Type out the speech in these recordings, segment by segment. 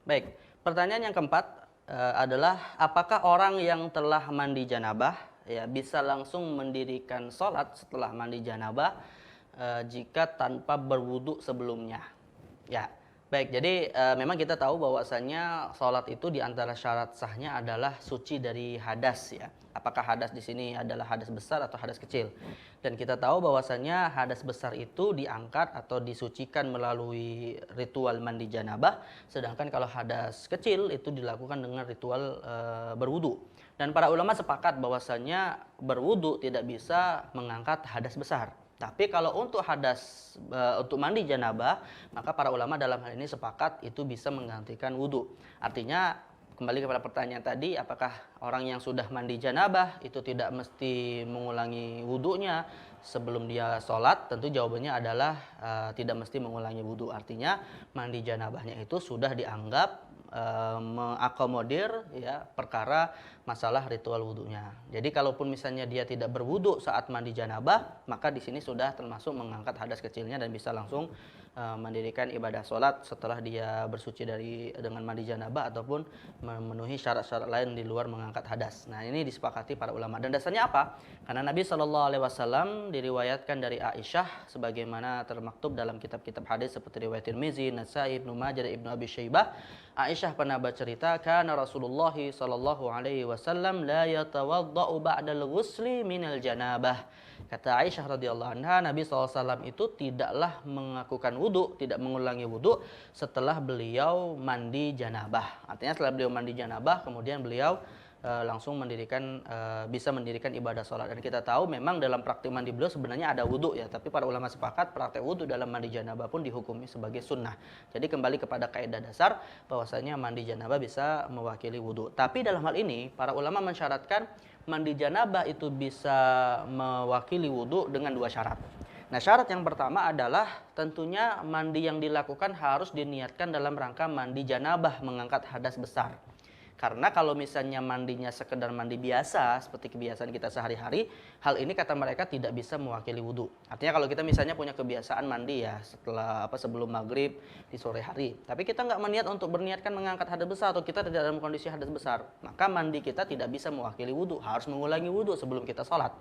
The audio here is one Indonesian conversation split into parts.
Baik, pertanyaan yang keempat adalah apakah orang yang telah mandi janabah ya bisa langsung mendirikan sholat setelah mandi janabah jika tanpa berwudu sebelumnya? Ya, baik. Jadi memang kita tahu bahwasanya sholat itu diantara syarat sahnya adalah suci dari hadas ya. Apakah hadas di sini adalah hadas besar atau hadas kecil? Dan kita tahu bahwasanya hadas besar itu diangkat atau disucikan melalui ritual mandi janabah, sedangkan kalau hadas kecil itu dilakukan dengan ritual berwudu. Dan para ulama sepakat bahwasanya berwudu tidak bisa mengangkat hadas besar. Tapi kalau untuk untuk mandi janabah, maka para ulama dalam hal ini sepakat itu bisa menggantikan wudu. Artinya kembali kepada pertanyaan tadi, apakah orang yang sudah mandi janabah itu tidak mesti mengulangi wudunya sebelum dia sholat? Tentu jawabannya adalah tidak mesti mengulangi wudu. Artinya mandi janabahnya itu sudah dianggap mengakomodir ya perkara masalah ritual wudunya. Jadi kalaupun misalnya dia tidak berwudu saat mandi janabah, maka di sini sudah termasuk mengangkat hadas kecilnya dan bisa langsung mendirikan ibadah sholat setelah dia bersuci dengan mandi janabah ataupun memenuhi syarat-syarat lain di luar mengangkat hadas. Nah, ini disepakati para ulama. Dan dasarnya apa? Karena Nabi SAW diriwayatkan dari Aisyah sebagaimana termaktub dalam kitab-kitab hadis seperti riwayat Tirmizi, Nasa'i, Ibnu Majah, Ibnu Abi Syaibah. Aisyah pernah bercerita, "Kana Rasulullah sallallahu alaihi wasallam la yatawaddau ba'dal ghusli minal janabah." Kata Aisyah radhiyallahu anha, Nabi SAW itu tidaklah melakukan wudu, tidak mengulangi wudu setelah beliau mandi janabah. Artinya setelah beliau mandi janabah, kemudian beliau langsung bisa mendirikan ibadah sholat. Dan kita tahu memang dalam praktik mandi beliau sebenarnya ada wudu ya, tapi para ulama sepakat praktek wudu dalam mandi janabah pun dihukumi sebagai sunnah. Jadi kembali kepada kaidah dasar bahwasanya mandi janabah bisa mewakili wudu. Tapi dalam hal ini para ulama mensyaratkan mandi janabah itu bisa mewakili wudu dengan dua syarat. Nah, syarat yang pertama adalah tentunya mandi yang dilakukan harus diniatkan dalam rangka mandi janabah, mengangkat hadas besar. Karena kalau misalnya mandinya sekedar mandi biasa seperti kebiasaan kita sehari-hari, hal ini kata mereka tidak bisa mewakili wudu. Artinya kalau kita misalnya punya kebiasaan mandi ya sebelum maghrib di sore hari, tapi kita nggak berniatkan mengangkat hadas besar atau kita tidak dalam kondisi hadas besar, maka mandi kita tidak bisa mewakili wudu, harus mengulangi wudu sebelum kita sholat.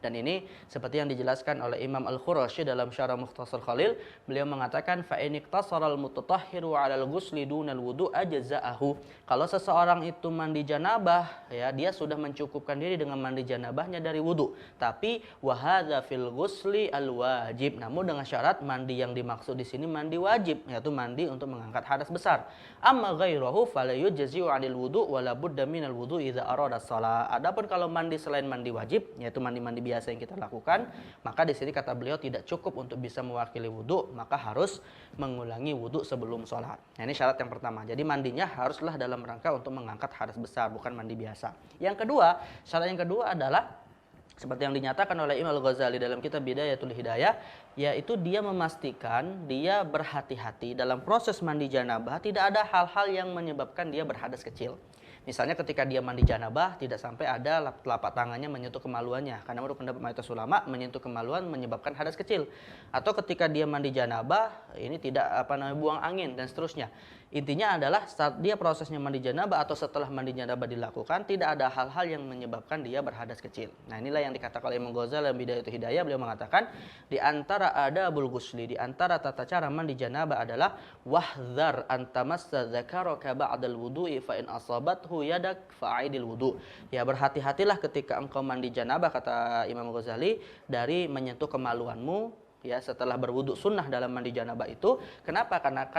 Dan ini seperti yang dijelaskan oleh Imam Al-Khurashi dalam Syarah Mukhtasar Khalil, beliau mengatakan fa in iktasaral mutatahhiru 'alal ghusli dunal wudu ajza'ahu. Kalau seseorang itu mandi janabah ya, dia sudah mencukupkan diri dengan mandi janabahnya dari wudu. Tapi wa hadza fil ghusli al wajib. Namun dengan syarat mandi yang dimaksud di sini mandi wajib, yaitu mandi untuk mengangkat hadas besar. Amma ghairahu fala yujzi'u 'anil wudu wa la budda minal wudu idza arada shalah. Adapun kalau mandi selain mandi wajib, yaitu mandi-mandi biasa yang kita lakukan, maka di sini kata beliau tidak cukup untuk bisa mewakili wudu, maka harus mengulangi wudu sebelum sholat. Nah, ini syarat yang pertama. Jadi mandinya haruslah dalam rangka untuk mengangkat hadas besar, bukan mandi biasa. Yang kedua, syarat yang kedua adalah seperti yang dinyatakan oleh Imam Al-Ghazali dalam kitab Bidayatul Hidayah, yaitu dia memastikan dia berhati-hati dalam proses mandi janabah tidak ada hal-hal yang menyebabkan dia berhadas kecil. Misalnya ketika dia mandi janabah tidak sampai ada telapak tangannya menyentuh kemaluannya, karena menurut pendapat mayoritas ulama menyentuh kemaluan menyebabkan hadas kecil. Atau ketika dia mandi janabah ini tidak buang angin dan seterusnya. Intinya adalah saat dia prosesnya mandi janabah atau setelah mandi janabah dilakukan tidak ada hal-hal yang menyebabkan dia berhadas kecil. Nah, inilah yang dikatakan oleh Imam Ghazali dalam Bidayatul Hidayah, beliau mengatakan di antara adabul ghusli, di antara tata cara mandi janabah adalah wahdhar antamassa dzakaraka ba'dal wudu'i fa in asabathu yadak fa'idil wudu. Ya, berhati-hatilah ketika engkau mandi janabah, kata Imam Ghazali, dari menyentuh kemaluanmu ya setelah berwudu sunnah dalam mandi janabah itu. Kenapa? Karena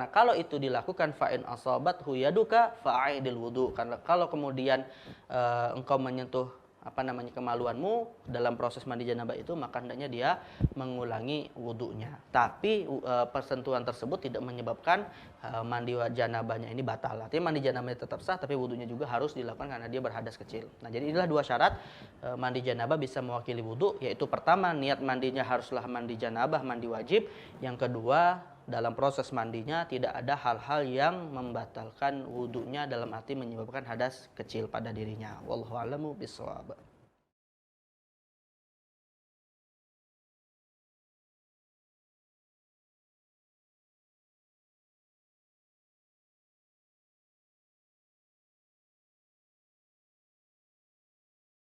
kalau itu dilakukan fa'in asabathu yaduka fa'idil wudu. Karena kalau kemudian engkau menyentuh kemaluanmu dalam proses mandi janabah itu, maka hendaknya dia mengulangi wudunya. Tapi persentuhan tersebut tidak menyebabkan mandi janabahnya ini batal. Artinya mandi janabahnya tetap sah, tapi wudunya juga harus dilakukan karena dia berhadas kecil. Nah, jadi inilah dua syarat mandi janabah bisa mewakili wudu, yaitu pertama niat mandinya haruslah mandi janabah, mandi wajib. Yang kedua, dalam proses mandinya tidak ada hal-hal yang membatalkan wudunya dalam arti menyebabkan hadas kecil pada dirinya. Wallahu a'lamu bishawab.